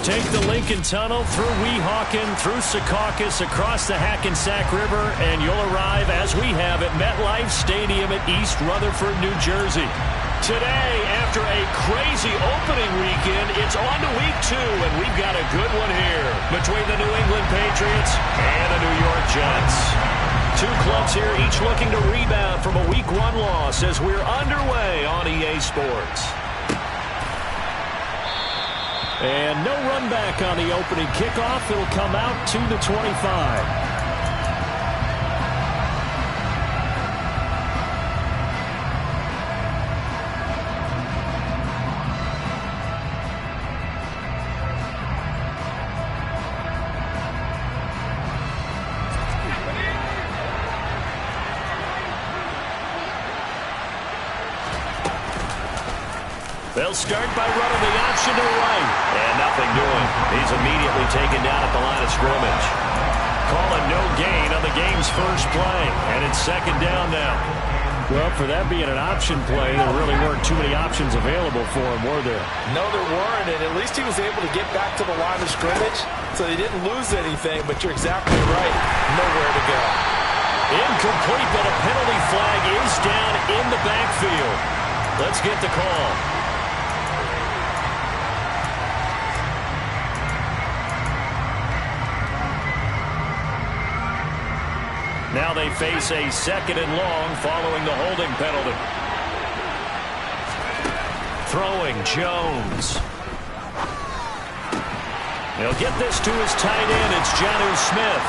Take the Lincoln Tunnel through Weehawken, through Secaucus, across the Hackensack River, and you'll arrive, as we have, at MetLife Stadium at East Rutherford, New Jersey. Today, after a crazy opening weekend, it's on to week 2, and we've got a good one here between the New England Patriots and the New York Jets. Two clubs here, each looking to rebound from a week 1 loss as we're underway on EA Sports. And no run back on the opening kickoff. It'll come out to the 25. They'll start by running the option to the right. And nothing doing. He's immediately taken down at the line of scrimmage. Calling no gain on the game's first play. And it's second down now. Well, for that being an option play, there really weren't too many options available for him, were there? No, there weren't. And at least he was able to get back to the line of scrimmage. So they didn't lose anything, but you're exactly right. Nowhere to go. Incomplete, but a penalty flag is down in the backfield. Let's get the call. Now they face a second and long following the holding penalty. Throwing Jones. He'll get this to his tight end. It's Jonnu Smith.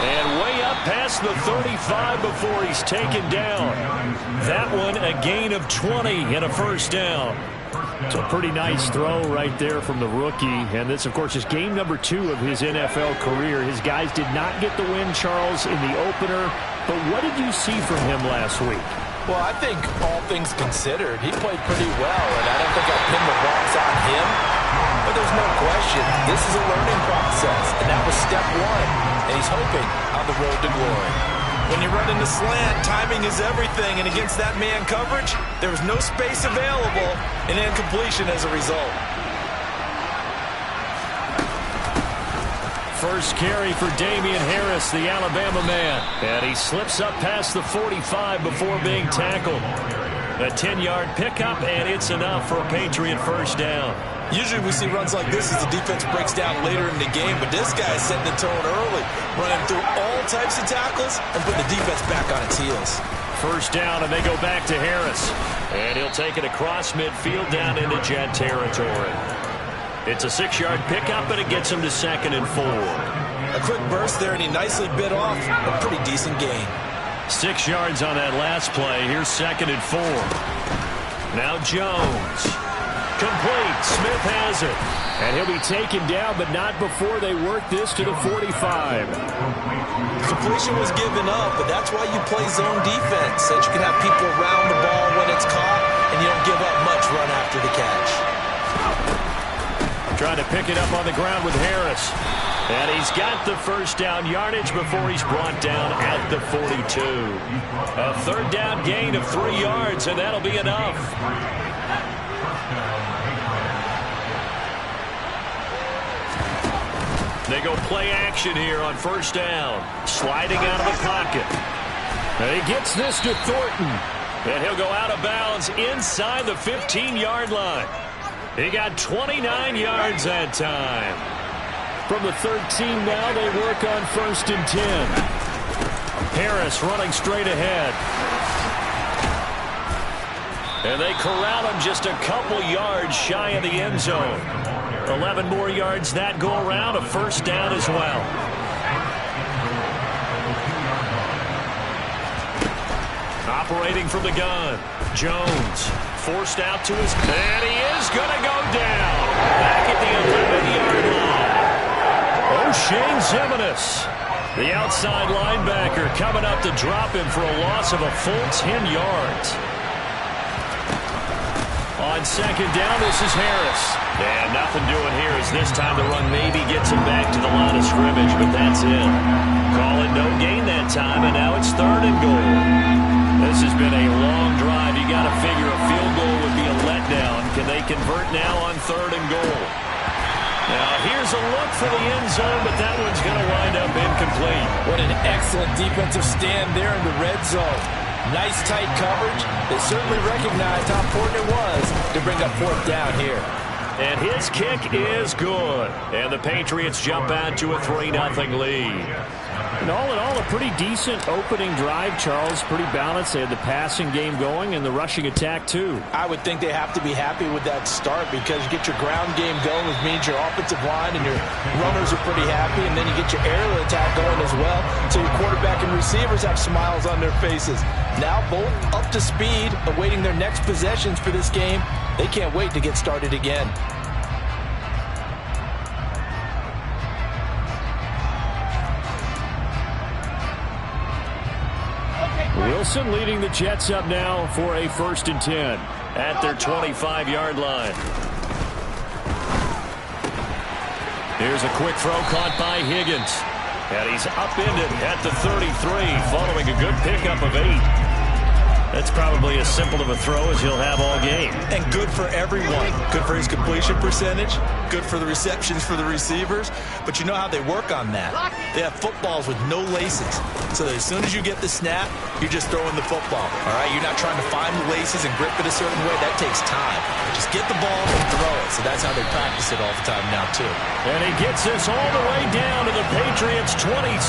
And way up past the 35 before he's taken down. That one a gain of 20 and a first down. It's a pretty nice throw right there from the rookie. And this, of course, is game number 2 of his NFL career. His guys did not get the win, Charles, in the opener. But what did you see from him last week? Well, I think all things considered, he played pretty well. And I don't think I'll pin the wrongs on him. But there's no question, this is a learning process. And that was step 1. And he's hoping on the road to glory. When you run into slant, timing is everything, and against that man coverage, there was no space available, and incompletion as a result. First carry for Damian Harris, the Alabama man, and he slips up past the 45 before being tackled. A 10-yard pickup, and it's enough for a Patriot first down. Usually we see runs like this as the defense breaks down later in the game, but this guy is setting the tone early, running through all types of tackles and putting the defense back on its heels. First down, and they go back to Harris. And he'll take it across midfield down into Jet territory. It's a 6-yard pickup, and it gets him to 2nd and 4. A quick burst there, and he nicely bit off a pretty decent gain. 6 yards on that last play. Here's 2nd and 4. Now Jones. Complete. Smith has it. And he'll be taken down, but not before they work this to the 45. Completion was given up, but that's why you play zone defense, so that you can have people around the ball when it's caught, and you don't give up much run after the catch. Trying to pick it up on the ground with Harris. And he's got the first down yardage before he's brought down at the 42. A third down gain of 3 yards, and that'll be enough. They go play action here on first down. Sliding out of the pocket. And he gets this to Thornton. And he'll go out of bounds inside the 15-yard line. He got 29 yards that time. From the 13 now, they work on 1st and 10. Harris running straight ahead. And they corral him just a couple yards shy of the end zone. 11 more yards that go around, a first down as well. Operating from the gun, Jones forced out to his, and he is going to go down back at the 11-yard line. O'Shane Ximines, the outside linebacker, coming up to drop him for a loss of a full 10 yards. On second down, this is Harris. And nothing doing here as this time the run maybe gets him back to the line of scrimmage, but that's it. Call it no gain that time, and now it's 3rd and goal. This has been a long drive. You got to figure a field goal would be a letdown. Can they convert now on 3rd and goal? Now here's a look for the end zone, but that one's going to wind up incomplete. What an excellent defensive stand there in the red zone. Nice tight coverage. They certainly recognized how important it was to bring up fourth down here. And his kick is good. And the Patriots jump out to a 3-0 lead. And all in all, a pretty decent opening drive, Charles. Pretty balanced. They had the passing game going and the rushing attack, too. I would think they have to be happy with that start because you get your ground game going, which means your offensive line and your runners are pretty happy, and then you get your aerial attack going as well. So your quarterback and receivers have smiles on their faces. Now both up to speed, awaiting their next possessions for this game. They can't wait to get started again. Wilson leading the Jets up now for a 1st and 10 at their 25-yard line. Here's a quick throw caught by Higgins. And he's upended at the 33 following a good pickup of 8. That's probably as simple of a throw as he'll have all game. And good for everyone. Good for his completion percentage. Good for the receptions for the receivers. But you know how they work on that. They have footballs with no laces. So that as soon as you get the snap, you're just throwing the football. All right? You're not trying to find the laces and grip it a certain way. That takes time. Just get the ball and throw it. So that's how they practice it all the time now, too. And he gets this all the way down to the Patriots' 26.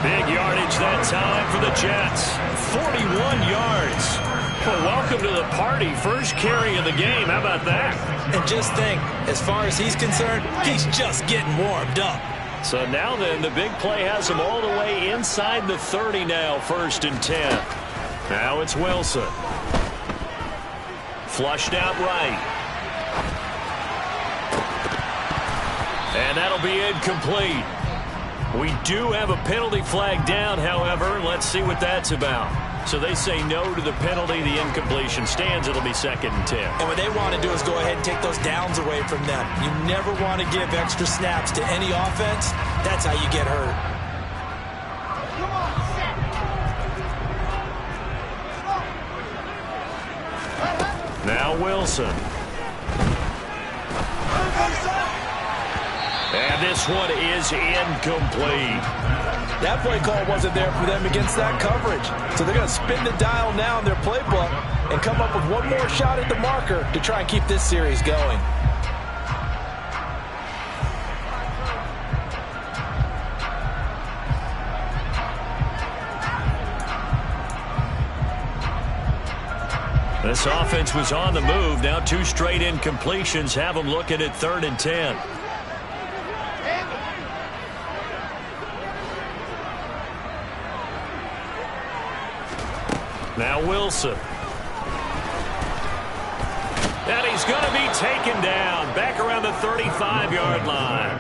Big yardage that time for the Jets. 41 yards. Well, welcome to the party. First carry of the game. How about that? And just think, as far as he's concerned, he's just getting warmed up. So now then, the big play has him all the way inside the 30 now. 1st and 10. Now it's Wilson. Flushed out right. And that'll be incomplete. We do have a penalty flag down, however. Let's see what that's about. So they say no to the penalty. The incompletion stands. It'll be 2nd and 10. And what they want to do is go ahead and take those downs away from them. You never want to give extra snaps to any offense. That's how you get hurt. Now Wilson. And this one is incomplete. That play call wasn't there for them against that coverage. So they're going to spin the dial now in their playbook and come up with one more shot at the marker to try and keep this series going. This offense was on the move. Now 2 straight incompletions have them looking at 3rd and 10. Now Wilson. And he's going to be taken down. Back around the 35-yard line.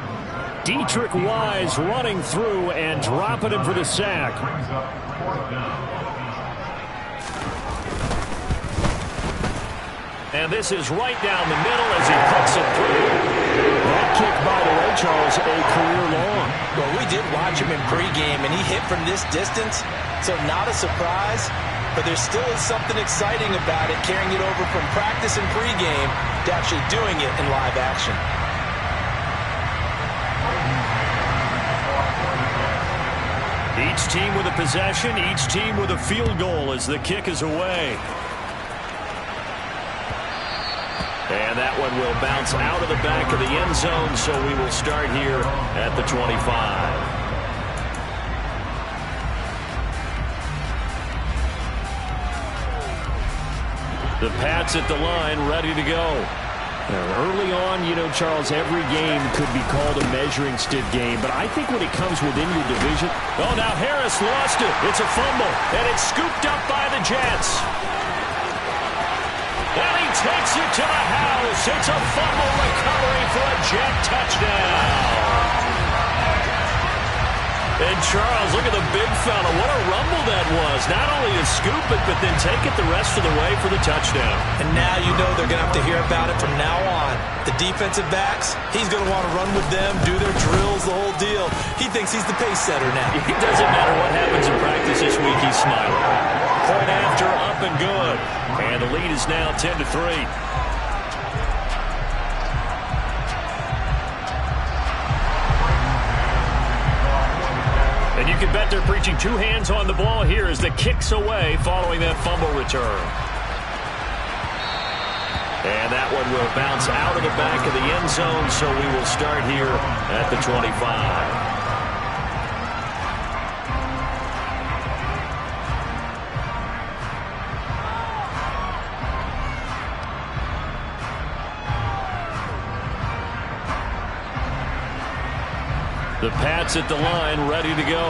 Dietrich Wise running through and dropping him for the sack. And this is right down the middle as he puts it through. That kick, by the way, Charles, a career long. Well, we did watch him in pregame, and he hit from this distance, so not a surprise. But there still is something exciting about it, carrying it over from practice and pregame to actually doing it in live action. Each team with a possession, each team with a field goal as the kick is away. And that one will bounce out of the back of the end zone, so we will start here at the 25. The Pats at the line, ready to go. Now, early on, you know, Charles, every game could be called a measuring stick game, but I think when it comes within your division... Oh, now Harris lost it. It's a fumble, and it's scooped up by the Jets. And he takes it to the house. It's a fumble recovery for a Jet touchdown. And Charles, look at the big fella. What a rumble that was. Not only to scoop it, but then take it the rest of the way for the touchdown. And now you know they're going to have to hear about it from now on. The defensive backs, he's going to want to run with them, do their drills, the whole deal. He thinks he's the pace setter now. It doesn't matter what happens in practice this week, he's smiling. Point after, up and good. And the lead is now 10-3. And you can bet they're preaching two hands on the ball here as the kick's away following that fumble return. And that one will bounce out of the back of the end zone, so we will start here at the 25. The Pats at the line, ready to go.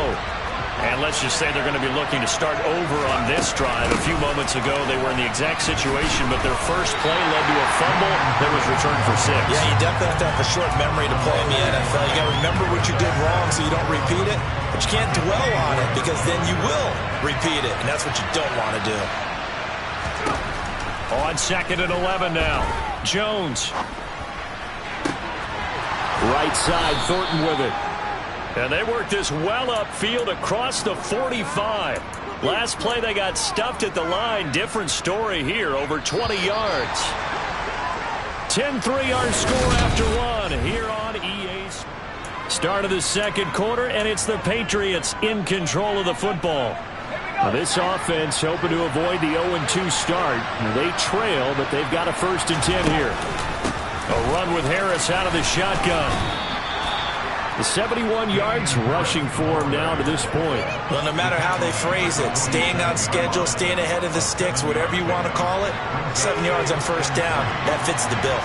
And let's just say they're going to be looking to start over on this drive. A few moments ago, they were in the exact situation, but their first play led to a fumble that was returned for 6. Yeah, you definitely have to have a short memory to play in the NFL. You got to remember what you did wrong so you don't repeat it, but you can't dwell on it because then you will repeat it, and that's what you don't want to do. On 2nd and 11 now. Jones. Right side, Thornton with it. And they worked this well upfield across the 45. Last play they got stuffed at the line. Different story here, over 20 yards. 10-3 our score after one here on EA's. Start of the second quarter, and it's the Patriots in control of the football. Now this offense hoping to avoid the 0-2 start. They trail, but they've got a 1st and 10 here. A run with Harris out of the shotgun. The 71 yards rushing for him now to this point. Well, no matter how they phrase it, staying on schedule, staying ahead of the sticks, whatever you want to call it, 7 yards on 1st down, that fits the bill.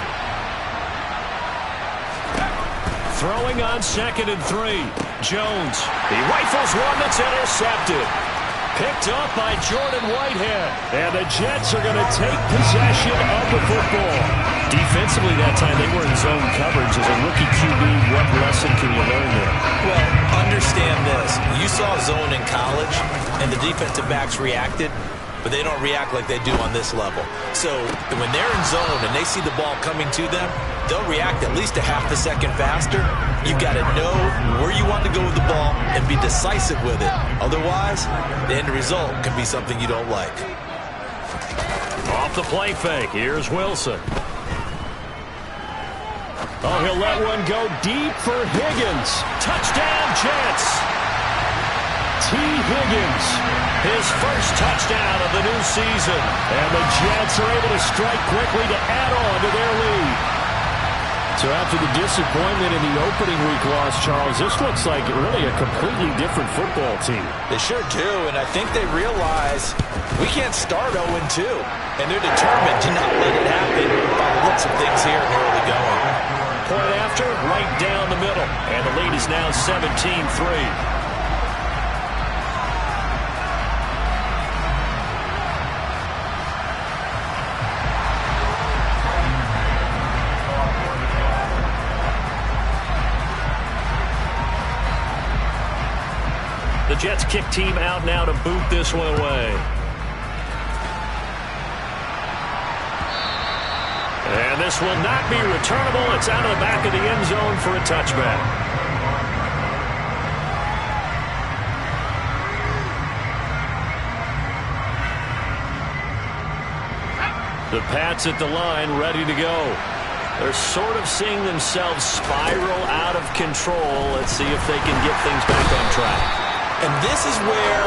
Throwing on 2nd and 3. Jones. He rifles one that's intercepted. Picked up by Jordan Whitehead. And the Jets are going to take possession of the football. Defensively that time, they were in zone coverage. As a rookie QB, what lesson can you learn there? Well, understand this. You saw zone in college, and the defensive backs reacted, but they don't react like they do on this level. So when they're in zone and they see the ball coming to them, they'll react at least a half a second faster. You've got to know where you want to go with the ball and be decisive with it. Otherwise, the end result could be something you don't like. Off the play fake, here's Wilson. Oh, he'll let one go deep for Higgins. Touchdown, Jets. T. Higgins, his first touchdown of the new season. And the Jets are able to strike quickly to add on to their lead. So after the disappointment in the opening week loss, Charles, this looks like really a completely different football team. They sure do, and I think they realize we can't start 0-2. And they're determined to not let it happen by the looks of things here in the early going. Point after, right down the middle. And the lead is now 17-3. The Jets kick team out now to boot this one away. And this will not be returnable. It's out of the back of the end zone for a touchback. The Pats at the line, ready to go. They're sort of seeing themselves spiral out of control. Let's see if they can get things back on track. And this is where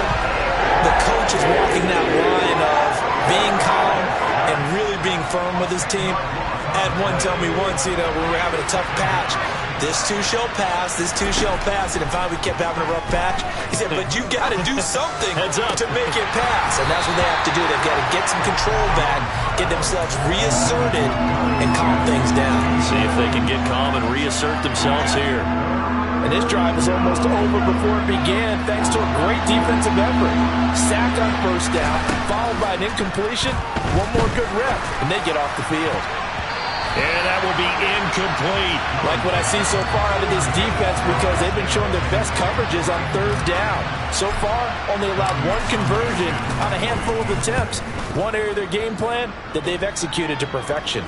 the coach is walking that line of being calm and really being firm with his team. I had one tell me once, when we were having a tough patch, this too shall pass, this too shall pass. And finally we kept having a rough patch. He said, but you got to do something to make it pass. And that's what they have to do. They've got to get some control back, get themselves reasserted, and calm things down. See if they can get calm and reassert themselves here. And this drive was almost over before it began, thanks to a great defensive effort. Sack on 1st down, followed by an incompletion, one more good rep, and they get off the field. And that will be incomplete. Like what I see so far out of this defense, because they've been showing their best coverages on 3rd down. So far, only allowed one conversion on a handful of attempts. One area of their game plan that they've executed to perfection.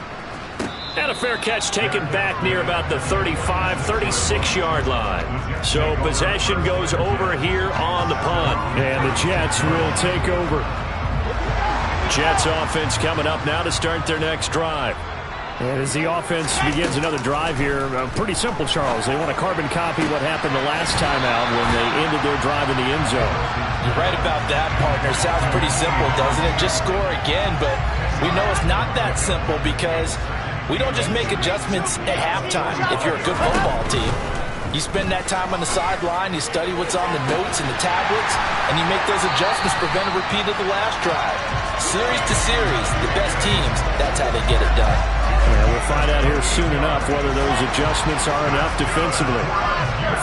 And a fair catch taken back near about the 35, 36-yard line. So possession goes over here on the punt. And the Jets will take over. Jets offense coming up now to start their next drive. And as the offense begins another drive here, pretty simple, Charles. They want to carbon copy what happened the last time out when they ended their drive in the end zone. You're right about that, partner. Sounds pretty simple, doesn't it? Just score again, but we know it's not that simple because we don't just make adjustments at halftime if you're a good football team. You spend that time on the sideline, you study what's on the notes and the tablets, and you make those adjustments, prevent a repeat of the last drive. Series to series, the best teams, that's how they get it done. Yeah, we'll find out here soon enough whether those adjustments are enough defensively.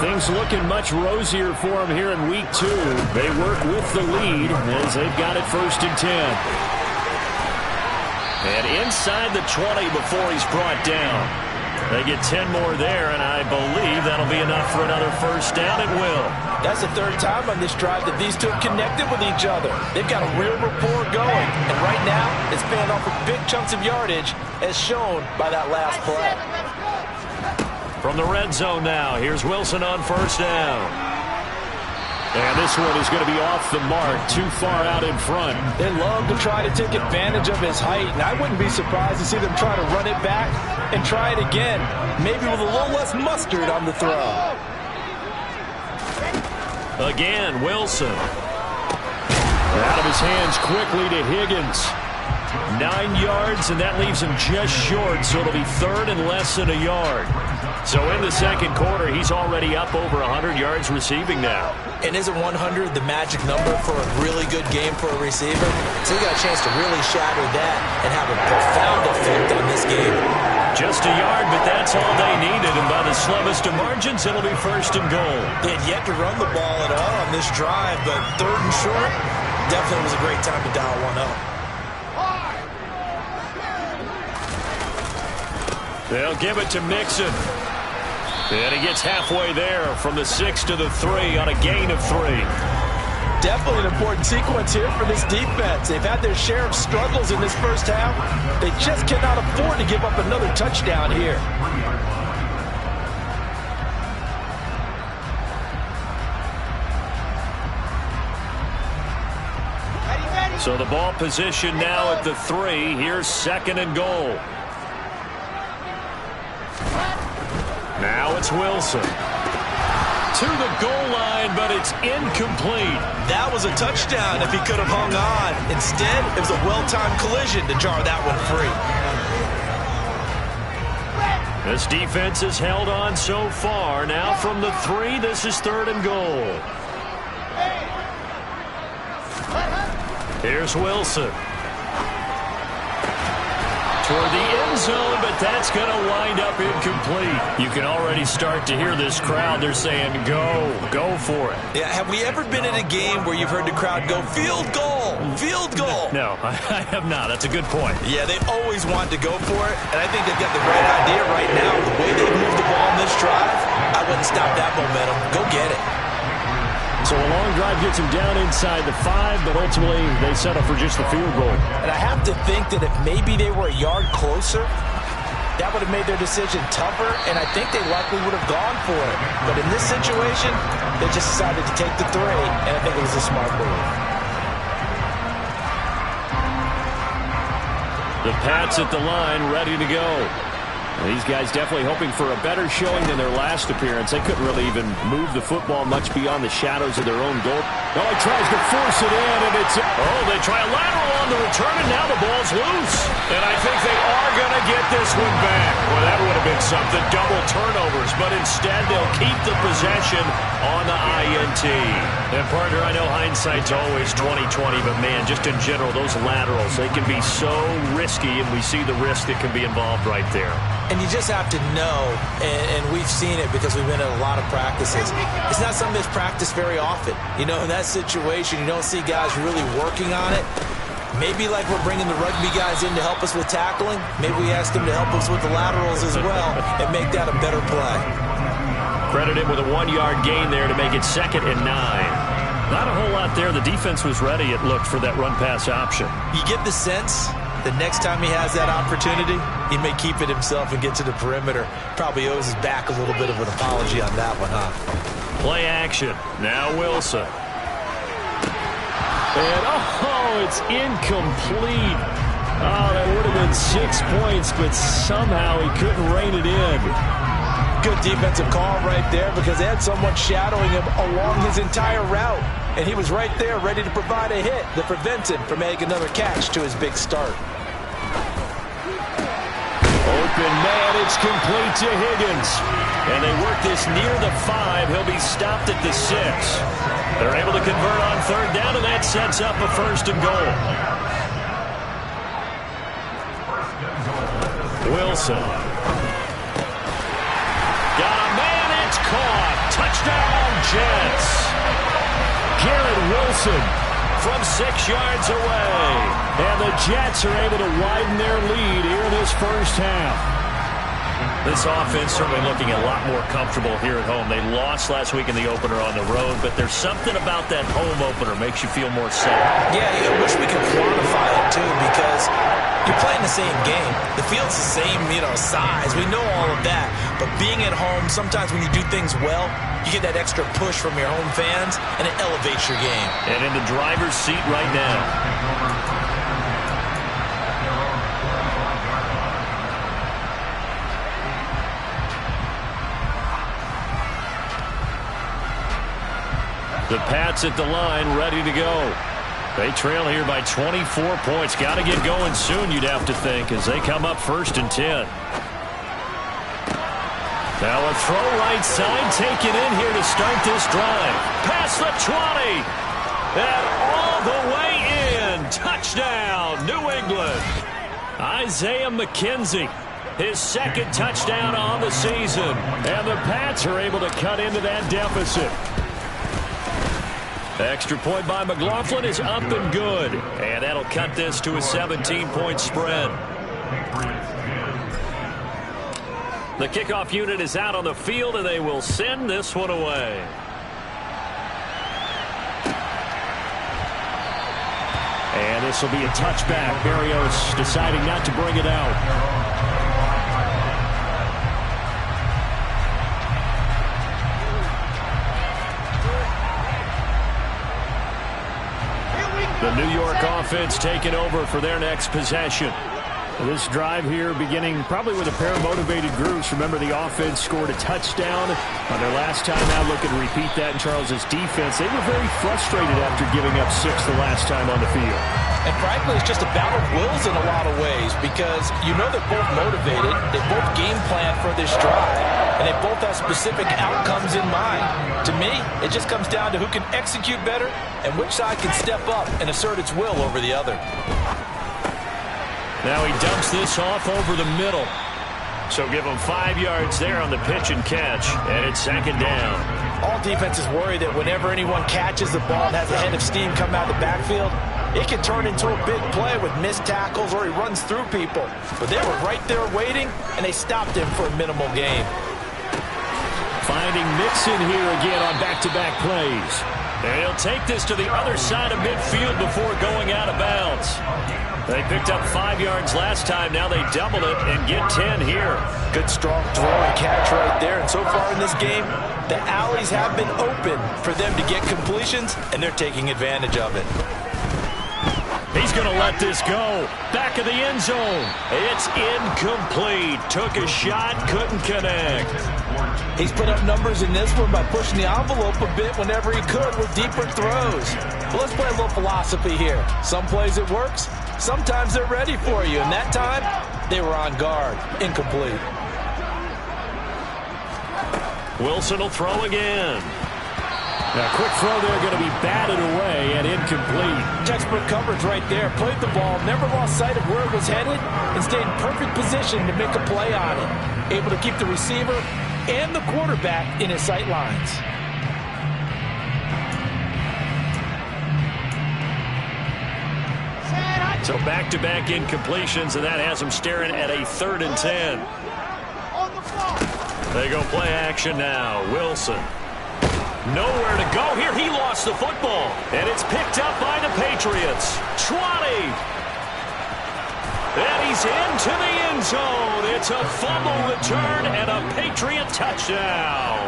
Things looking much rosier for them here in week 2. They work with the lead as they've got it 1st and 10. And inside the 20 before he's brought down. They get 10 more there, and I believe that'll be enough for another first down. It will. That's the 3rd time on this drive that these two have connected with each other. They've got a real rapport going, and right now it's paying off with big chunks of yardage as shown by that last play. From the red zone now, here's Wilson on 1st down. And this one is going to be off the mark, too far out in front. They love to try to take advantage of his height, and I wouldn't be surprised to see them try to run it back and try it again, maybe with a little less mustard on the throw. Again, Wilson. Out of his hands quickly to Higgins. 9 yards, and that leaves him just short, so it'll be 3rd and less than a yard. So in the 2nd quarter, he's already up over 100 yards receiving now. And isn't 100 the magic number for a really good game for a receiver? So he got a chance to really shatter that and have a profound effect on this game. Just a yard, but that's all they needed. And by the slimmest of margins, it'll be 1st and goal. They had yet to run the ball at all on this drive, but 3rd and short definitely was a great time to dial one up. They'll give it to Mixon. And he gets halfway there from the 6 to the 3 on a gain of 3. Definitely an important sequence here for this defense. They've had their share of struggles in this first half. They just cannot afford to give up another touchdown here. So the ball position now at the 3. Here's 2nd and goal. Now it's Wilson. To the goal line, but it's incomplete. That was a touchdown if he could have hung on. Instead, it was a well-timed collision to jar that one free. This defense has held on so far. Now from the 3, this is 3rd and goal. Here's Wilson. Toward the end zone, but that's going to wind up incomplete. You can already start to hear this crowd. They're saying, go for it. Yeah, have we ever been in a game where you've heard the crowd go, field goal, field goal? No, I have not. That's a good point. Yeah, they always want to go for it, and I think they've got the right idea right now. The way they've moved the ball in this drive, I wouldn't stop that momentum. Go get it. So a long drive gets them down inside the 5, but ultimately they settle for just the field goal. And I have to think that if maybe they were a yard closer, that would have made their decision tougher, and I think they likely would have gone for it. But in this situation, they just decided to take the 3, and I think it was a smart move. The Pats at the line, ready to go. These guys definitely hoping for a better showing than their last appearance. They couldn't really even move the football much beyond the shadows of their own goal. Oh, he tries to force it in, and it's... Oh, they try a lateral on the return, and now the ball's loose. And I think they are going to get this one back. Well, that would have been something, double turnovers. But instead, they'll keep the possession on the INT. And, partner, I know hindsight's always 20/20, but, man, just in general, those laterals, they can be so risky, and we see the risk that can be involved right there. And you just have to know, and we've seen it because we've been at a lot of practices. It's not something that's practiced very often. You know, in that situation, you don't see guys really working on it. Maybe like we're bringing the rugby guys in to help us with tackling, maybe we ask them to help us with the laterals as well and make that a better play. Credit him with a 1-yard gain there to make it 2nd and 9. Not a whole lot there. The defense was ready, it looked, for that run-pass option. You get the sense the next time he has that opportunity, he may keep it himself and get to the perimeter. Probably owes his back a little bit of an apology on that one, huh? Play action. Now Wilson. And, oh, it's incomplete. Oh, that would have been 6 points, but somehow he couldn't rein it in. Good defensive call right there because they had someone shadowing him along his entire route. And he was right there ready to provide a hit that prevents him from making another catch to his big start. Open man, it's complete to Higgins. And they work this near the 5. He'll be stopped at the 6. They're able to convert on 3rd down, and that sets up a 1st and goal. Wilson. Got a man, it's caught. Touchdown, Jets. Garrett Wilson from 6 yards away. And the Jets are able to widen their lead here in this first half. This offense certainly looking a lot more comfortable here at home. They lost last week in the opener on the road, but there's something about that home opener makes you feel more safe. Yeah, I wish we could quantify it too, because you're playing the same game. The field's the same, size. We know all of that. But being at home, sometimes when you do things well, you get that extra push from your home fans, and it elevates your game. And in the driver's seat right now. The Pats at the line, ready to go. They trail here by 24 points. Got to get going soon, you'd have to think, as they come up 1st and 10. Now a throw right side taken in here to start this drive. Past the 20. And all the way in. Touchdown, New England. Isaiah McKenzie, his 2nd touchdown on the season. And the Pats are able to cut into that deficit. Extra point by McLaughlin is up and good. And that'll cut this to a 17-point spread. The kickoff unit is out on the field, and they will send this one away. And this will be a touchback. Berrios deciding not to bring it out. The New York offense taking over for their next possession. This drive here beginning probably with a pair of motivated groups. Remember, the offense scored a touchdown on their last time out. Looking to repeat that in Charles's defense. They were very frustrated after giving up 6 the last time on the field. And frankly, it's just a battle of wills in a lot of ways, because they're both motivated. They both game plan for this drive, and they both have specific outcomes in mind. To me, it just comes down to who can execute better and which side can step up and assert its will over the other. Now he dumps this off over the middle. So give him 5 yards there on the pitch and catch, and it's 2nd down. All defenses worry that whenever anyone catches the ball and has a head of steam come out of the backfield, it can turn into a big play with missed tackles or he runs through people. But they were right there waiting, and they stopped him for a minimal gain. Finding Mixon here again on back-to-back plays. And he'll take this to the other side of midfield before going out of bounds. They picked up 5 yards last time. Now they doubled it and get 10 here. Good strong throw and catch right there. And so far in this game, the alleys have been open for them to get completions, and they're taking advantage of it. He's going to let this go. Back of the end zone. It's incomplete. Took a shot, couldn't connect. He's put up numbers in this one by pushing the envelope a bit whenever he could with deeper throws. But let's play a little philosophy here. Some plays it works. Sometimes they're ready for you. And that time, they were on guard. Incomplete. Wilson will throw again. Now, quick throw there, going to be batted away and incomplete. Textbook coverage right there. Played the ball, never lost sight of where it was headed, and stayed in perfect position to make a play on it. Able to keep the receiver and the quarterback in his sight lines. So back-to-back incompletions, and that has him staring at a 3rd and 10. They go play action now. Wilson. Nowhere to go here. He lost the football. And it's picked up by the Patriots. 20. And he's into the end zone. It's a fumble return and a Patriot touchdown.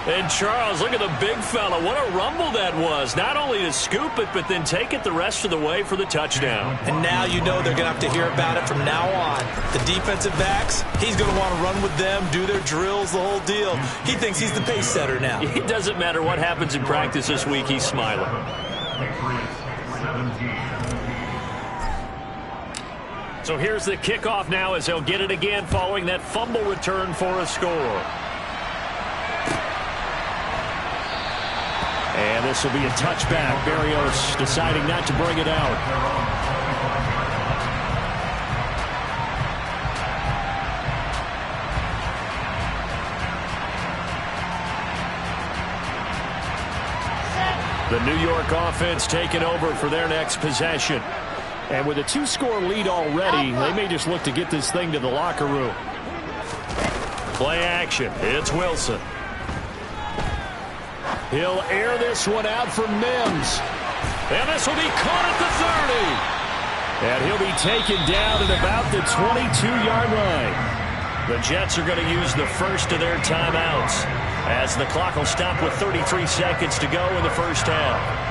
And Charles, look at the big fella. What a rumble that was. Not only to scoop it, but then take it the rest of the way for the touchdown. And now you know they're going to have to hear about it from now on. The defensive backs, he's going to want to run with them, do their drills, the whole deal. He thinks he's the pace setter now. It doesn't matter what happens in practice this week, he's smiling. So here's the kickoff now as they'll get it again following that fumble return for a score. And this will be a touchback. Barrios deciding not to bring it out. The New York offense taking over for their next possession. And with a 2-score lead already, they may just look to get this thing to the locker room. Play action. It's Wilson. He'll air this one out for Mims. And this will be caught at the 30. And he'll be taken down at about the 22-yard line. The Jets are going to use the first of their timeouts as the clock will stop with 33 seconds to go in the first half.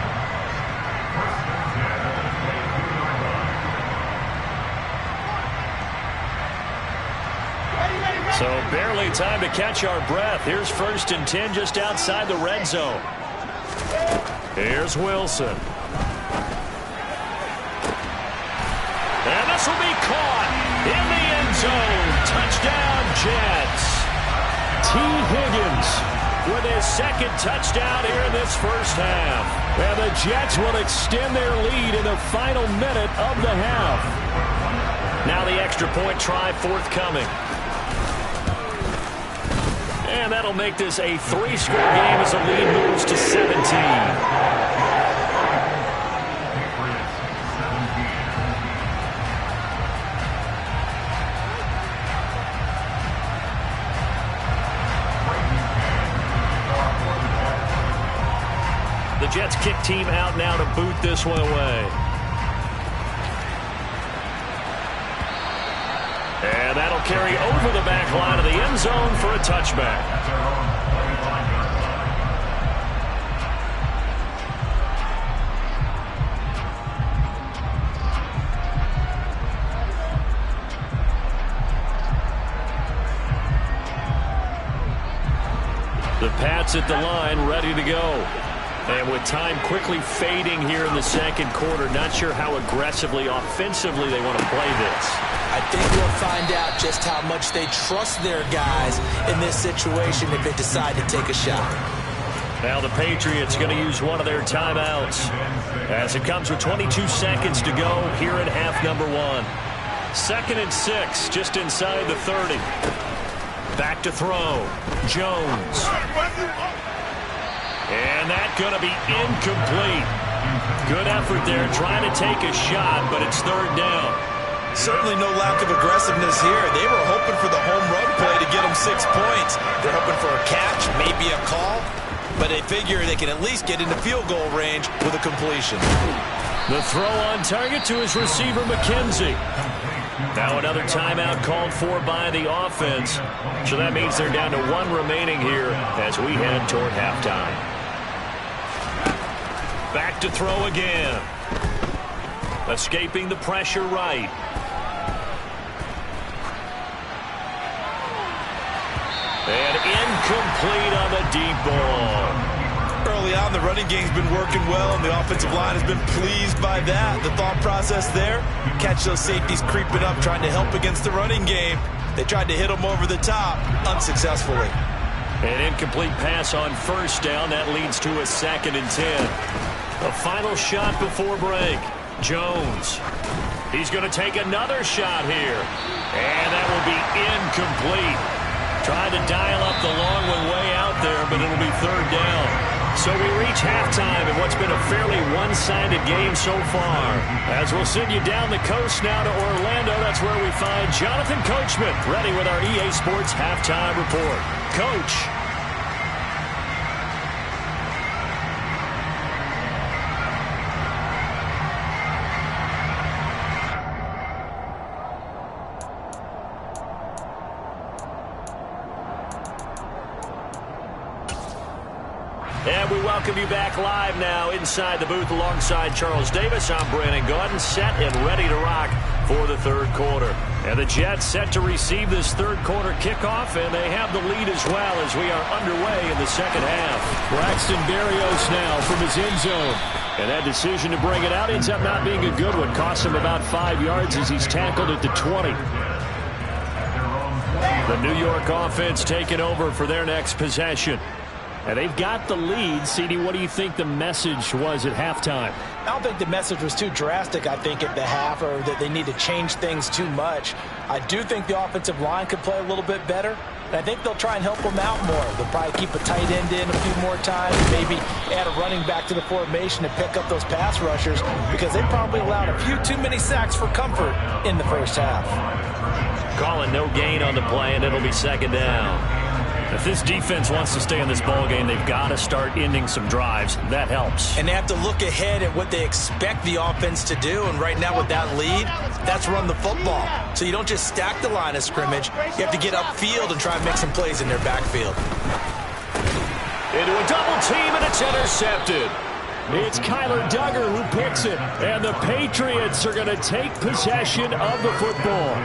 So barely time to catch our breath. Here's 1st and 10 just outside the red zone. Here's Wilson. And this will be caught in the end zone. Touchdown, Jets. T. Higgins with his second touchdown here in this first half. And the Jets will extend their lead in the final minute of the half. Now the extra point try forthcoming. And that'll make this a 3-score game as the lead moves to 17. The Jets kick team out now to boot this one away. And that'll carry over the back line of the end zone for a touchback. The Pats at the line, ready to go. And with time quickly fading here in the second quarter, not sure how aggressively, offensively they want to play this. I think we'll find out just how much they trust their guys in this situation if they decide to take a shot. Now the Patriots going to use one of their timeouts as it comes with 22 seconds to go here in half number 1. 2nd and 6, just inside the 30. Back to throw. Jones. And that's going to be incomplete. Good effort there trying to take a shot, but it's 3rd down. Certainly no lack of aggressiveness here. They were hoping for the home run play to get them 6 points. They're hoping for a catch, maybe a call, but they figure they can at least get into field goal range with a completion. The throw on target to his receiver, McKenzie. Now another timeout called for by the offense. So that means they're down to 1 remaining here as we head toward halftime. Back to throw again. Escaping the pressure right. And incomplete on the deep ball. Early on, the running game's been working well, and the offensive line has been pleased by that. The thought process there, catch those safeties creeping up, trying to help against the running game. They tried to hit them over the top, unsuccessfully. An incomplete pass on 1st down. That leads to a 2nd and 10. A final shot before break. Jones. He's going to take another shot here. And that will be incomplete. Tried to dial up the long one way out there, but it'll be 3rd down. So we reach halftime in what's been a fairly one-sided game so far. As we'll send you down the coast now to Orlando, that's where we find Jonathan Coachman ready with our EA Sports Halftime Report. Coach. And we welcome you back live now inside the booth alongside Charles Davis. I'm Brandon Gaudin, set and ready to rock for the third quarter. And the Jets set to receive this third quarter kickoff, and they have the lead as well as we are underway in the second half. Braxton Berrios now from his end zone. And that decision to bring it out ends up not being a good one. Costs him about 5 yards as he's tackled at the 20. The New York offense taking over for their next possession. And they've got the lead. CD, what do you think the message was at halftime? I don't think the message was too drastic, I think, at the half, or that they need to change things too much. I do think the offensive line could play a little bit better, and I think they'll try and help them out more. They'll probably keep a tight end in a few more times, maybe add a running back to the formation to pick up those pass rushers, because they probably allowed a few too many sacks for comfort in the first half. Calling no gain on the play, and it'll be second down. If this defense wants to stay in this ballgame, they've got to start ending some drives. That helps. And they have to look ahead at what they expect the offense to do. And right now with that lead, that's run the football. So you don't just stack the line of scrimmage. You have to get upfield and try and make some plays in their backfield. Into a double team, and it's intercepted. It's Kyler Duggar who picks it. And the Patriots are going to take possession of the football.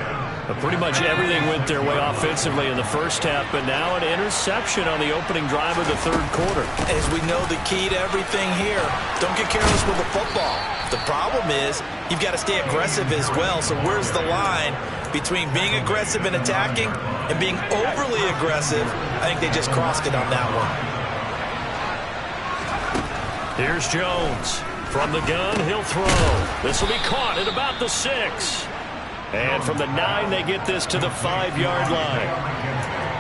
But pretty much everything went their way offensively in the first half, but now an interception on the opening drive of the third quarter. As we know, the key to everything here, don't get careless with the football. The problem is you've got to stay aggressive as well. So where's the line between being aggressive and attacking and being overly aggressive? I think they just crossed it on that one. Here's Jones. From the gun, he'll throw. This will be caught at about the 6. And from the 9, they get this to the 5-yard line.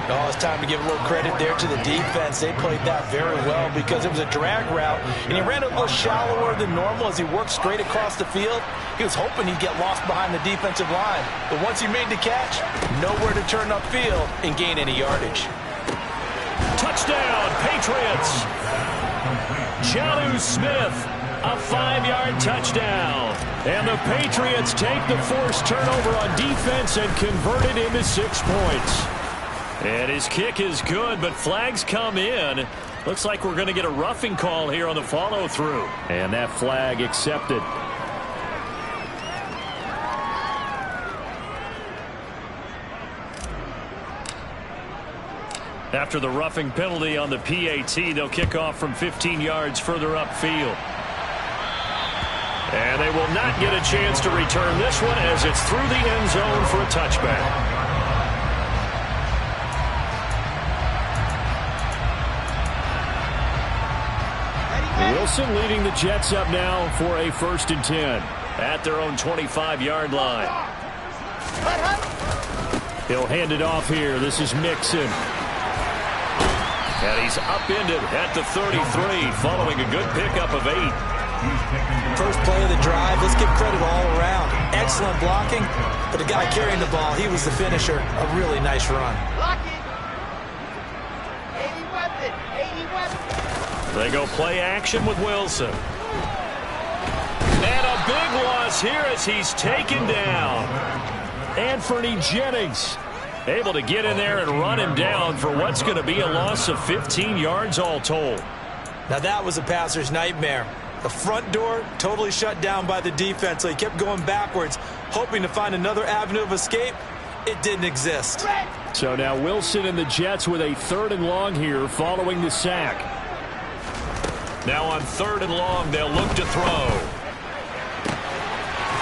Oh, it's time to give a little credit there to the defense. They played that very well because it was a drag route, and he ran a little shallower than normal as he worked straight across the field. He was hoping he'd get lost behind the defensive line. But once he made the catch, nowhere to turn upfield and gain any yardage. Touchdown, Patriots! Jonnu Smith. A 5-yard touchdown. And the Patriots take the forced turnover on defense and convert it into 6 points. And his kick is good, but flags come in. Looks like we're going to get a roughing call here on the follow-through. And that flag accepted. After the roughing penalty on the PAT, they'll kick off from 15 yards further upfield. And they will not get a chance to return this one as it's through the end zone for a touchback. Wilson leading the Jets up now for a 1st and 10 at their own 25-yard line. He'll hand it off here. This is Mixon. And he's upended at the 33 following a good pickup of 8. First play of the drive, let's give credit all around. Excellent blocking, but the guy carrying the ball, he was the finisher. A really nice run. They go play action with Wilson. And a big loss here as he's taken down. Anthony Jennings able to get in there and run him down for what's going to be a loss of 15 yards all told. Now that was a passer's nightmare. The front door totally shut down by the defense, so he kept going backwards, hoping to find another avenue of escape. It didn't exist. So now Wilson and the Jets with a 3rd and long here following the sack. Now on 3rd and long, they'll look to throw.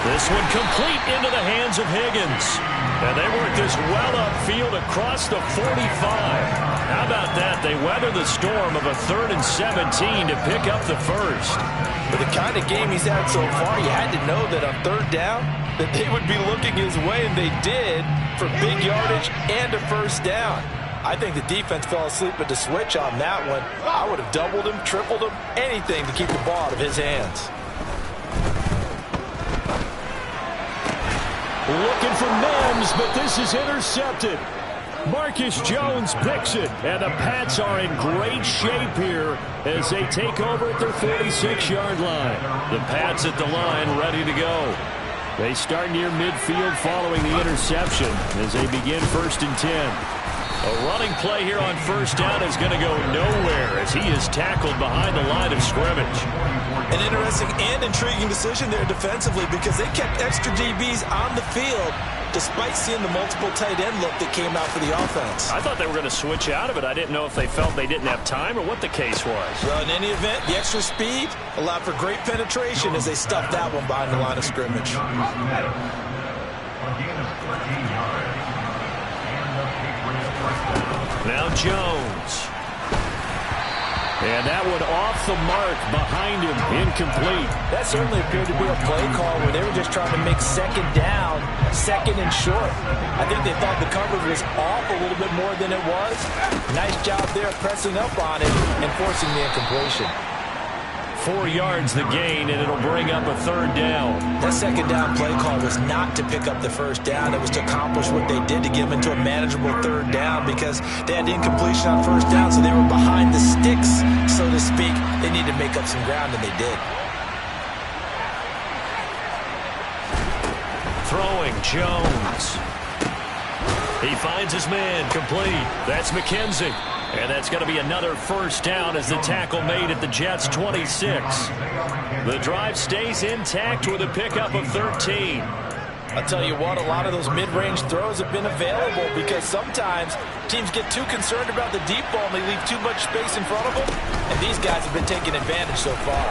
This one complete into the hands of Higgins. And they work this well upfield across the 45. How about that? They weather the storm of a 3rd and 17 to pick up the 1st. With the kind of game he's had so far, you had to know that on 3rd down, that they would be looking his way, and they did, for big yardage and a 1st down. I think the defense fell asleep at the switch on that one. I would have doubled him, tripled him, anything to keep the ball out of his hands. Looking for Mims, but this is intercepted. Marcus Jones picks it, and the Pats are in great shape here as they take over at their 46-yard line. The Pats at the line ready to go. They start near midfield following the interception as they begin 1st and 10. A running play here on first down is going to go nowhere as he is tackled behind the line of scrimmage. An interesting and intriguing decision there defensively because they kept extra DBs on the field despite seeing the multiple tight end look that came out for the offense. I thought they were going to switch out of it. I didn't know if they felt they didn't have time or what the case was. Well, in any event, the extra speed allowed for great penetration as they stuffed that one behind the line of scrimmage. Now Jones. And that one off the mark behind him, incomplete. That certainly appeared to be a play call where they were just trying to make second down, second and short. I think they thought the coverage was off a little bit more than it was. Nice job there pressing up on it and forcing the incompletion. 4 yards the gain, and it'll bring up a third down. That second down play call was not to pick up the first down. It was to accomplish what they did to get them into a manageable third down because they had incompletion on first down, so they were behind the sticks, so to speak. They needed to make up some ground, and they did. Throwing, Jones. He finds his man, complete. That's McKenzie. And that's going to be another first down as the tackle made at the Jets' 26. The drive stays intact with a pickup of 13. I'll tell you what, a lot of those mid-range throws have been available because sometimes teams get too concerned about the deep ball and they leave too much space in front of them. And these guys have been taking advantage so far.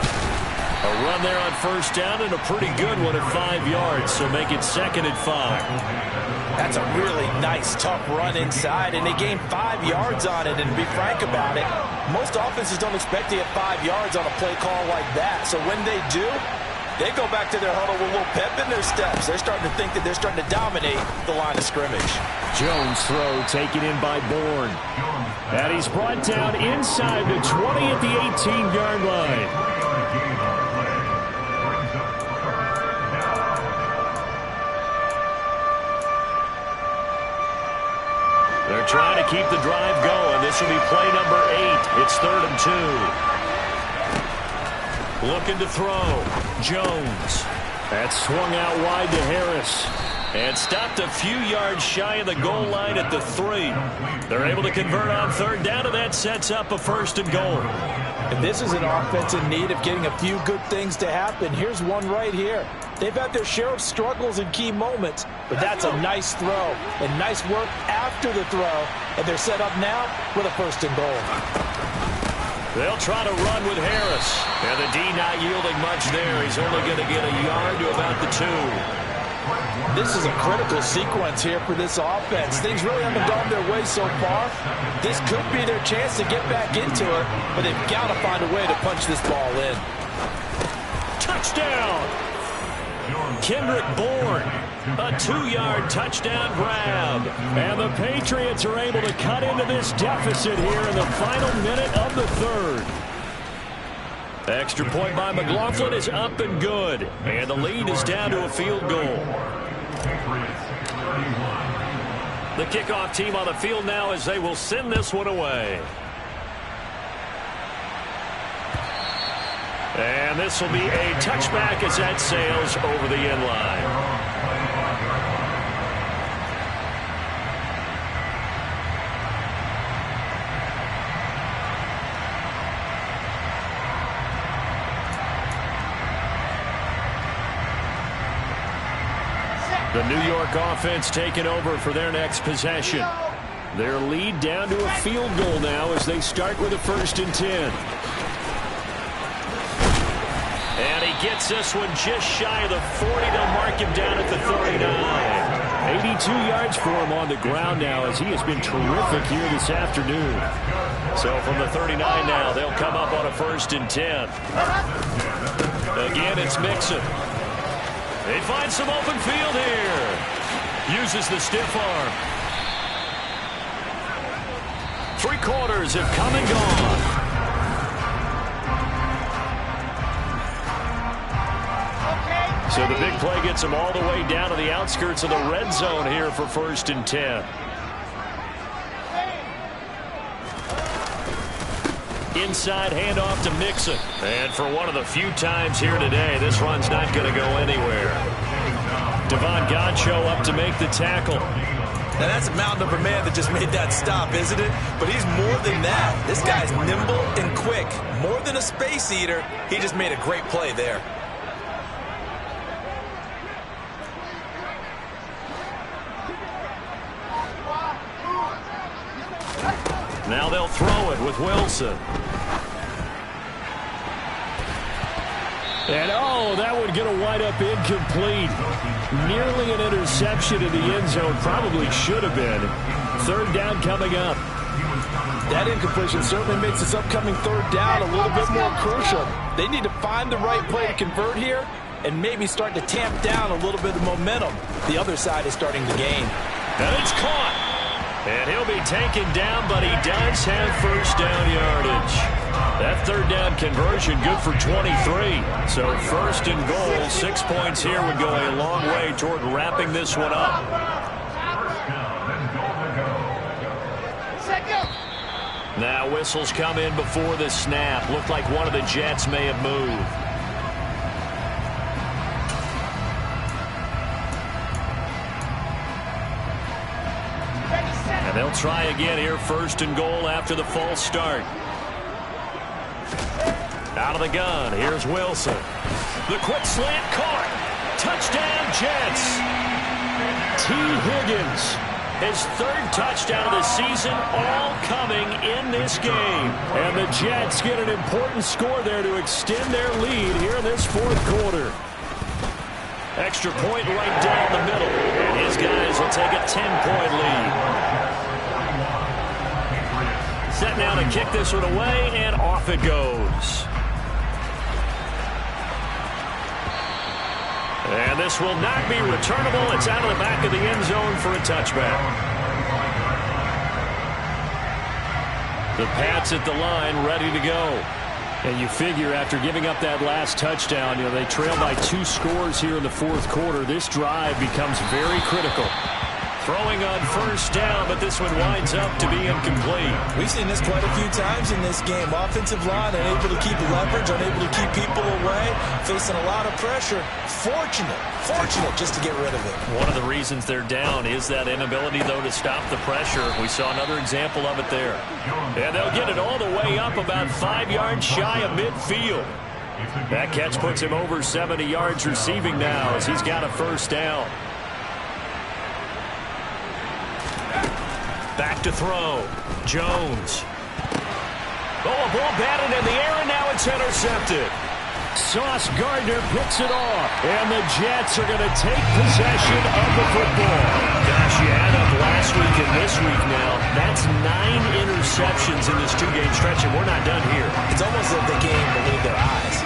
A run there on first down and a pretty good one at 5 yards, so make it 2nd and 5. That's a really nice, tough run inside, and they gained 5 yards on it. And to be frank about it, most offenses don't expect to get 5 yards on a play call like that. So when they do, they go back to their huddle with a little pep in their steps. They're starting to think that they're starting to dominate the line of scrimmage. Jones throw taken in by Bourne. And he's brought down inside the 20 at the 18-yard line. They're trying to keep the drive going. This will be play number 8. It's 3rd and 2. Looking to throw. Jones. That's swung out wide to Harris. And stopped a few yards shy of the goal line at the 3. They're able to convert on 3rd down, and that sets up a 1st and goal. And this is an offense in need of getting a few good things to happen. Here's one right here. They've had their share of struggles in key moments, but that's a nice throw and nice work after the throw. And they're set up now with a 1st and goal. They'll try to run with Harris. And the D not yielding much there. He's only going to get a yard to about the 2. This is a critical sequence here for this offense. Things really haven't gone their way so far. This could be their chance to get back into it, but they've got to find a way to punch this ball in. Touchdown! Kendrick Bourne, a 2-yard touchdown grab. And the Patriots are able to cut into this deficit here in the final minute of the 3rd. Extra point by McLaughlin is up and good. And the lead is down to a field goal. The kickoff team on the field now as they will send this one away. And this will be a touchback as that sails over the end line. The New York offense taking over for their next possession. Their lead down to a field goal now as they start with a 1st and 10. And he gets this one just shy of the 40. They'll mark him down at the 39. 82 yards for him on the ground now as he has been terrific here this afternoon. So from the 39 now, they'll come up on a 1st and 10. Again, it's Mixon. They find some open field here. Uses the stiff arm. 3 quarters have come and gone. So the big play gets them all the way down to the outskirts of the red zone here for 1st and 10. Inside handoff to Mixon. And for one of the few times here today, this run's not going to go anywhere. Devon Godchaux up to make the tackle. Now that's a mountain of a man that just made that stop, isn't it? But he's more than that. This guy's nimble and quick. More than a space eater, he just made a great play there. Now they'll throw it with Wilson. And, oh, that would get a wind-up incomplete. Nearly an interception in the end zone. Probably should have been. Third down coming up. That incompletion certainly makes this upcoming third down a little bit more crucial. They need to find the right play to convert here and maybe start to tamp down a little bit of momentum. The other side is starting to gain. And it's caught. And he'll be taken down, but he does have first down yardage. That third down conversion good for 23. So first and goal, 6 points here would go a long way toward wrapping this one up. Now whistles come in before the snap. Looked like one of the Jets may have moved. And they'll try again here, first and goal after the false start. Out of the gun, here's Wilson. The quick slant caught. Touchdown, Jets. T. Higgins, his third touchdown of the season, all coming in this game. And the Jets get an important score there to extend their lead here in this fourth quarter. Extra point right down the middle. And his guys will take a 10-point lead. Set now to kick this one away, and off it goes. And this will not be returnable. It's out of the back of the end zone for a touchback. The Pats at the line, ready to go. And you figure after giving up that last touchdown, they trail by 2 scores here in the fourth quarter. This drive becomes very critical. Throwing on first down, but this one winds up to be incomplete. We've seen this quite a few times in this game. Offensive line unable to keep leverage, unable to keep people away, facing a lot of pressure. Fortunate just to get rid of it. One of the reasons they're down is that inability, though, to stop the pressure. We saw another example of it there. And they'll get it all the way up about 5 yards shy of midfield. That catch puts him over 70 yards receiving now as he's got a first down. Back to throw. Jones. Oh, a ball batted in the air, and now it's intercepted. Sauce Gardner picks it off, and the Jets are going to take possession of the football. Gosh, you add up last week and this week now. That's 9 interceptions in this 2-game stretch, and we're not done here. It's almost like the game believed their eyes.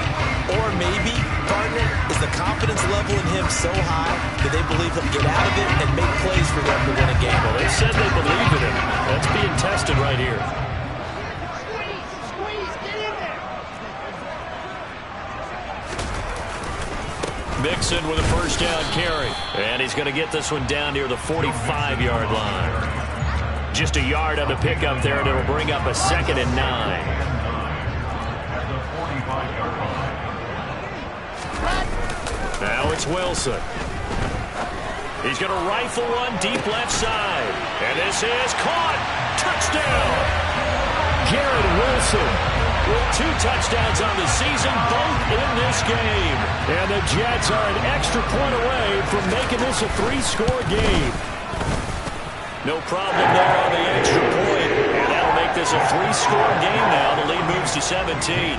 Or maybe, partner, is the confidence level in him so high that they believe he'll get out of it and make plays for them to win a game. Well, they said they believe in him. That's being tested right here. Mixon with a first down carry. And he's going to get this one down near the 45-yard line. Just a yard on the pickup there, and it'll bring up a 2nd and 9. Now it's Wilson. He's going to rifle one deep left side. And this is caught. Touchdown. Garrett Wilson with 2 touchdowns on the season, both in this game. And the Jets are an extra point away from making this a 3-score game. No problem there on the extra point. And that'll make this a 3-score game now. The lead moves to 17.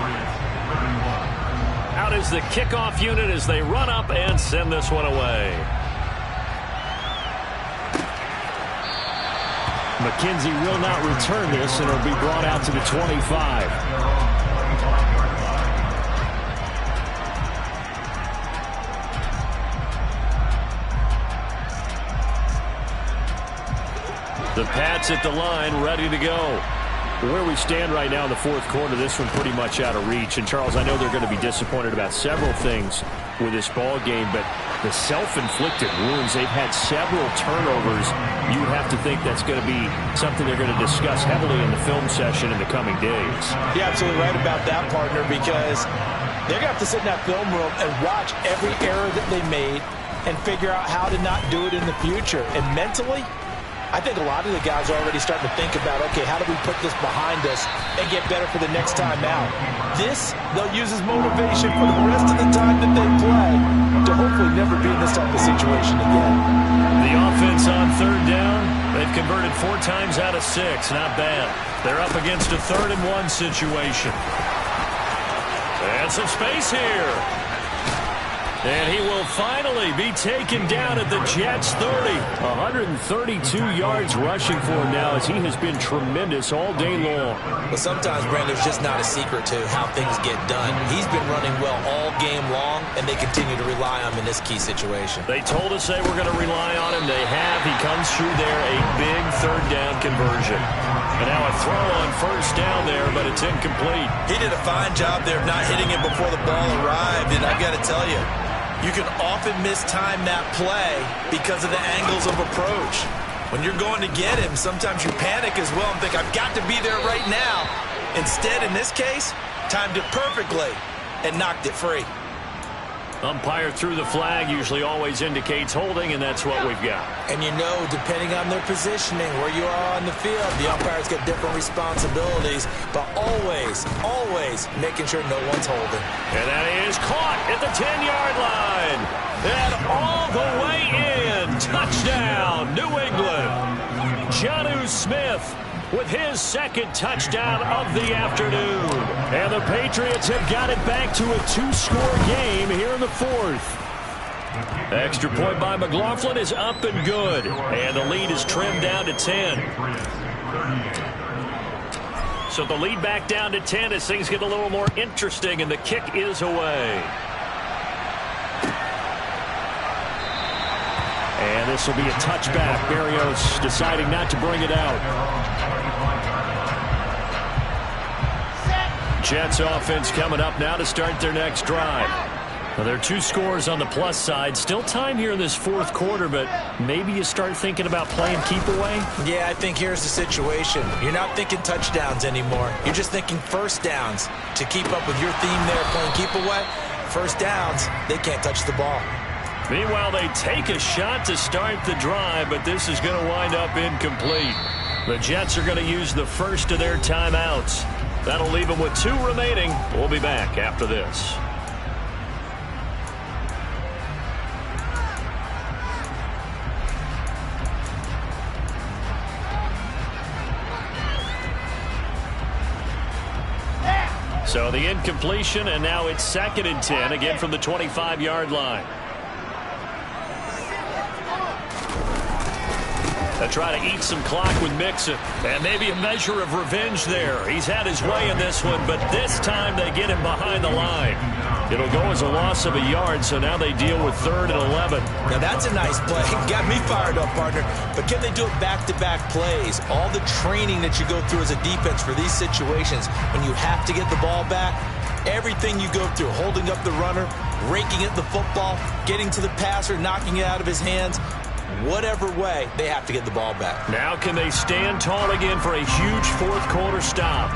Out is the kickoff unit as they run up and send this one away. McKenzie will not return this, and it'll be brought out to the 25. The Pats at the line, ready to go. Where we stand right now in the fourth quarter, this one pretty much out of reach. And, Charles, I know they're going to be disappointed about several things with this ball game, but the self-inflicted wounds, they've had several turnovers. You would have to think that's going to be something they're going to discuss heavily in the film session in the coming days. You're absolutely right about that, partner, because they're going to have to sit in that film room and watch every error that they made and figure out how to not do it in the future. And mentally, I think a lot of the guys are already starting to think about, okay, how do we put this behind us and get better for the next time out? This, they'll use as motivation for the rest of the time that they play to hopefully never be in this type of situation again. The offense on third down, they've converted 4 times out of 6. Not bad. They're up against a 3rd and 1 situation. And some space here. And he will finally be taken down at the Jets' 30. 132 yards rushing for him now as he has been tremendous all day long. But sometimes, Brandon, there's just not a secret to how things get done. He's been running well all game long, and they continue to rely on him in this key situation. They told us they were going to rely on him. They have. He comes through there, a big 3rd down conversion. And now a throw on 1st down there, but it's incomplete. He did a fine job there of not hitting it before the ball arrived, and I've got to tell you, you can often mistime that play because of the angles of approach. When you're going to get him, sometimes you panic as well and think, I've got to be there right now. Instead, in this case, timed it perfectly and knocked it free. Umpire threw the flag, usually always indicates holding, and that's what we've got. And you know, depending on their positioning, where you are on the field, the umpires get different responsibilities, but always, always making sure no one's holding. And that is caught at the 10-yard line. And all the way in. Touchdown, New England. Jonnu Smith with his 2nd touchdown of the afternoon. And the Patriots have got it back to a 2-score game here in the 4th. Extra point by McLaughlin is up and good. And the lead is trimmed down to 10. So the lead back down to 10 as things get a little more interesting, and the kick is away. And this will be a touchback. Berrios deciding not to bring it out. Jets offense coming up now to start their next drive. Well, there are 2 scores on the plus side. Still time here in this 4th quarter, but maybe you start thinking about playing keep away? Yeah, I think here's the situation. You're not thinking touchdowns anymore. You're just thinking 1st downs. To keep up with your theme there, playing keep away, 1st downs, they can't touch the ball. Meanwhile, they take a shot to start the drive, but this is going to wind up incomplete. The Jets are going to use the first of their timeouts. That'll leave them with 2 remaining. We'll be back after this. So the incompletion, and now it's 2nd and 10, again from the 25-yard line. They try to eat some clock with Mixon. And maybe a measure of revenge there. He's had his way in this one, but this time they get him behind the line. It'll go as a loss of a yard, so now they deal with 3rd and 11. Now that's a nice play. Got me fired up, partner. But can they do it back-to-back plays? All the training that you go through as a defense for these situations, when you have to get the ball back, everything you go through, holding up the runner, raking at the football, getting to the passer, knocking it out of his hands, whatever way, they have to get the ball back. Now can they stand tall again for a huge 4th quarter stop?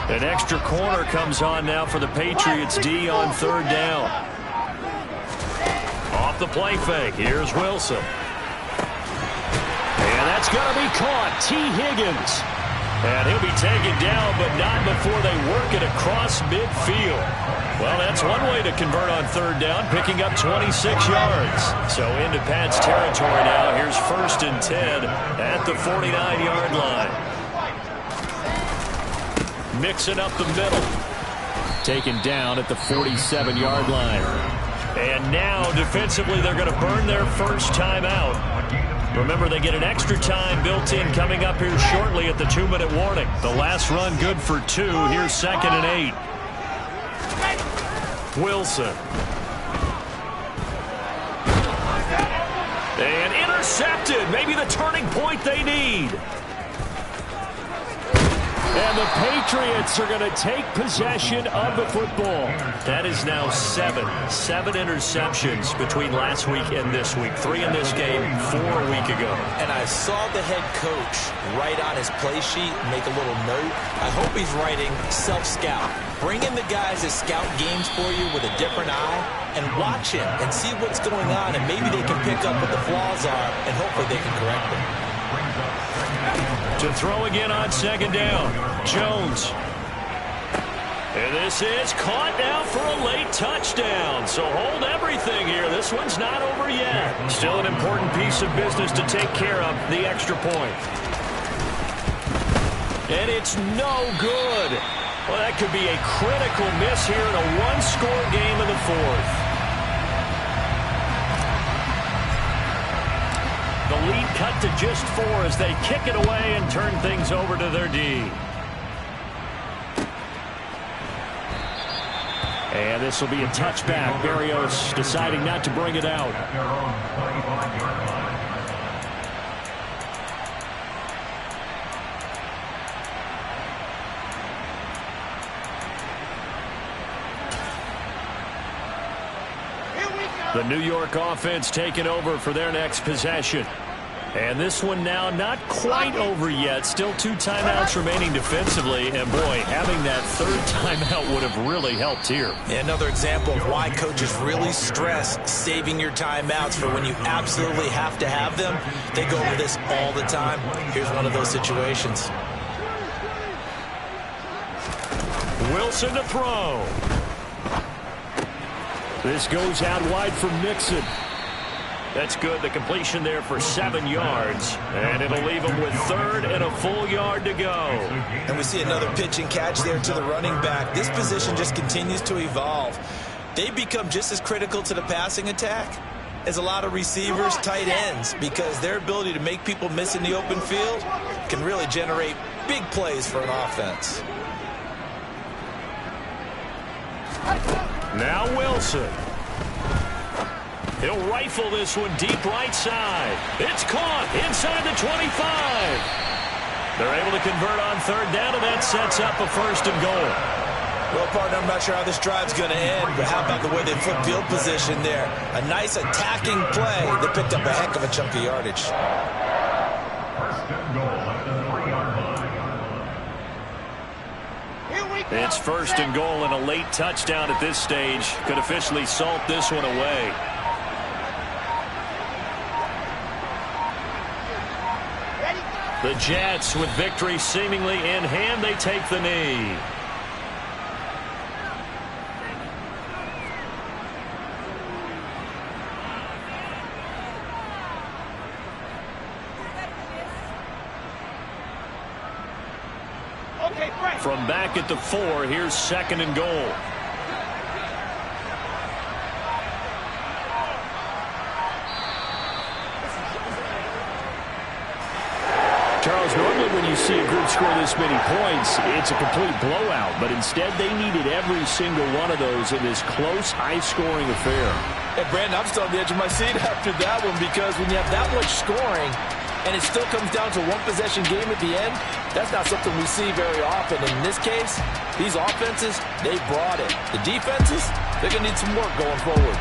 An extra corner comes on now for the Patriots D on 3rd down. Off the play fake, here's Wilson. And that's going to be caught. T. Higgins. And he'll be taken down, but not before they work it across midfield. Well, that's one way to convert on 3rd down, picking up 26 yards. So into Pat's territory now. Here's 1st and 10 at the 49-yard line. Mixing up the middle. Taken down at the 47-yard line. And now, defensively, they're going to burn their first timeout. Remember, they get an extra time built in coming up here shortly at the 2-minute warning. The last run good for 2. Here's 2nd and 8. Wilson. And intercepted. Maybe the turning point they need. And the Patriots are going to take possession of the football. That is now seven interceptions between last week and this week. 3 in this game, 4 a week ago. And I saw the head coach write on his play sheet, make a little note. I hope he's writing self-scout. Bring in the guys that scout games for you with a different eye and watch him and see what's going on, and maybe they can pick up what the flaws are, and hopefully they can correct them. To throw again on second down, Jones. And this is caught now for a late touchdown. So hold everything here. This one's not over yet. Still an important piece of business to take care of, the extra point. And it's no good. Well, that could be a critical miss here in a one-score game in the fourth. The lead cut to just 4 as they kick it away and turn things over to their D. And this will be a touchback. Berrios deciding not to bring it out. The New York offense taking over for their next possession. And this one now not quite over yet. Still 2 timeouts remaining defensively. And, boy, having that 3rd timeout would have really helped here. Yeah, another example of why coaches really stress saving your timeouts for when you absolutely have to have them. They go over this all the time. Here's one of those situations. Wilson to throw. This goes out wide for Mixon. That's good. The completion there for 7 yards. And it'll leave them with 3rd and a full yard to go. And we see another pitch and catch there to the running back. This position just continues to evolve. They become just as critical to the passing attack as a lot of receivers, tight ends, because their ability to make people miss in the open field can really generate big plays for an offense. Now Wilson. He'll rifle this one deep right side. It's caught inside the 25. They're able to convert on 3rd down, and that sets up a 1st and goal. Well, partner, I'm not sure how this drive's going to end, but how about the way they flip field position there? A nice attacking play that picked up a heck of a chunk of yardage. It's 1st and goal, and a late touchdown at this stage could officially salt this one away. The Jets, with victory seemingly in hand, they take the knee. From back at the 4, here's 2nd and goal. Charles, normally when you see a group score this many points, it's a complete blowout. But instead, they needed every single one of those in this close, high-scoring affair. Hey, Brandon, I'm still on the edge of my seat after that one, because when you have that much scoring and it still comes down to a one-possession game at the end, that's not something we see very often. And in this case, these offenses, they brought it. The defenses, they're going to need some work going forward.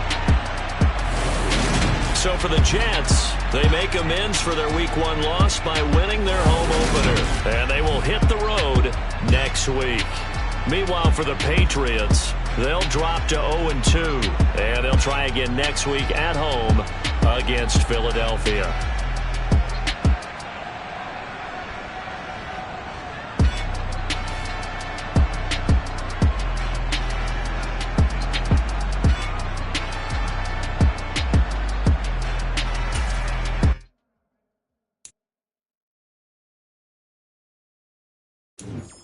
So for the Jets, they make amends for their Week 1 loss by winning their home opener. And they will hit the road next week. Meanwhile, for the Patriots, they'll drop to 0-2. And they'll try again next week at home against Philadelphia. You